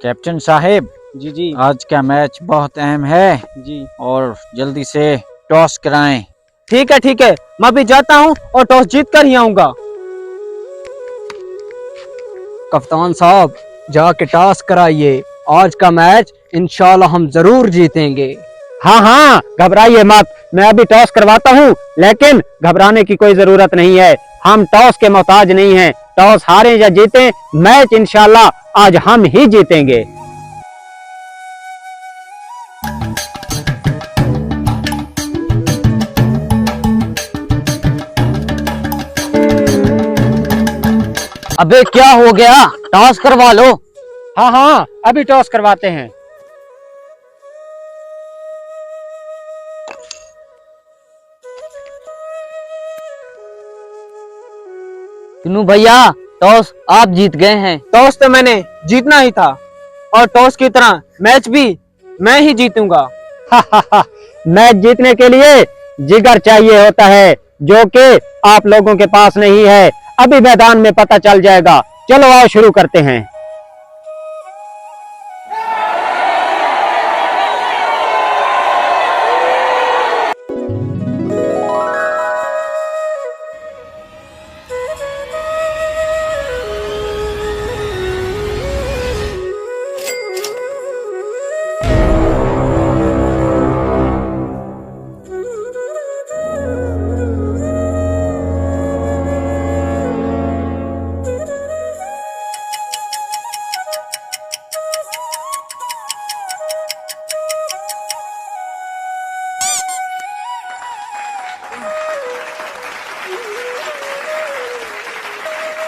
Captain Sahib, जी जी आज का match बहुत अहम है जी। और जल्दी से टॉस कराएं। ठीक है, मैं भी जाता हूँ और टॉस जीत कर ही आऊंगा। कप्तान साहब, जाके टॉस कराइए। आज का मैच इंशाल्लाह हम जरूर जीतेंगे। हाँ हाँ, घबराइए मत, मैं अभी टॉस करवाता हूँ। लेकिन घबराने की कोई जरूरत नहीं है, हम टॉस के मोहताज नहीं हैं। टॉस हारे या जीतें, मैच इंशाल्लाह आज हम ही जीतेंगे। अबे क्या हो गया, टॉस करवा लो। हाँ हाँ, अभी टॉस करवाते हैं। किनू भैया, टॉस आप जीत गए हैं। टॉस तो मैंने जीतना ही था और टॉस की तरह मैच भी मैं ही जीतूंगा। मैच जीतने के लिए जिगर चाहिए होता है, जो कि आप लोगों के पास नहीं है। अभी मैदान में पता चल जाएगा। चलो आओ शुरू करते हैं।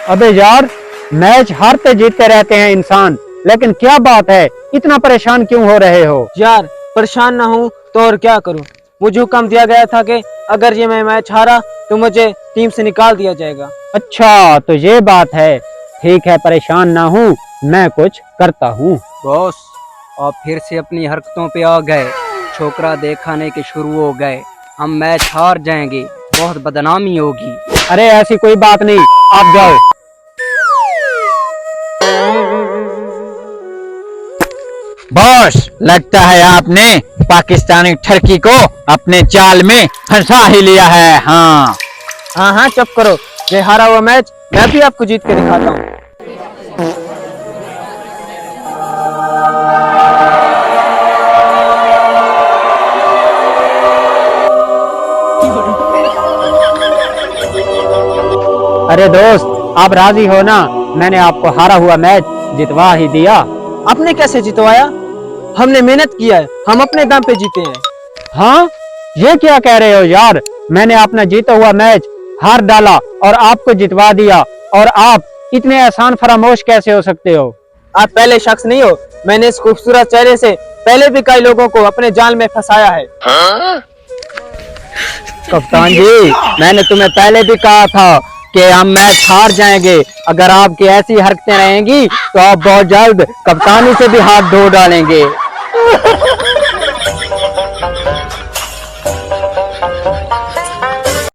अबे यार, मैच हारते जीतते रहते हैं इंसान, लेकिन क्या बात है, इतना परेशान क्यों हो रहे हो? यार परेशान ना हूँ तो और क्या करूँ। मुझे हुक्म दिया गया था कि अगर ये मैं मैच हारा तो मुझे टीम से निकाल दिया जाएगा। अच्छा तो ये बात है। ठीक है, परेशान ना हूँ, मैं कुछ करता हूँ। बॉस, आप फिर से अपनी हरकतों पे आ गए। छोकरा दिखाने के शुरू हो गए। हम मैच हार जाएंगे, बहुत बदनामी होगी। अरे ऐसी कोई बात नहीं, आप जाओ। बॉस, लगता है आपने पाकिस्तानी ठरकी को अपने जाल में फंसा ही लिया है। हाँ हाँ, चुप करो। ये हारा हुआ मैच मैं भी आपको जीत के दिखाता हूँ। अरे दोस्त, आप राजी हो ना? मैंने आपको हारा हुआ मैच जितवा ही दिया। आपने कैसे जितवाया? हमने मेहनत किया है, हम अपने दम पे जीते हैं। हाँ, ये क्या कह रहे हो यार? मैंने अपना जीता हुआ मैच हार डाला और आपको जितवा दिया, और आप इतने आसान फरामोश कैसे हो सकते हो? आप पहले शख्स नहीं हो। मैंने इस खूबसूरत चेहरे से पहले भी कई लोगों को अपने जाल में फंसाया है। कप्तान जी, मैंने तुम्हें पहले भी कहा था कि हम मैच हार जाएंगे। अगर आपकी ऐसी हरकतें रहेंगी तो आप बहुत जल्द कप्तानी से भी हाथ धो डालेंगे।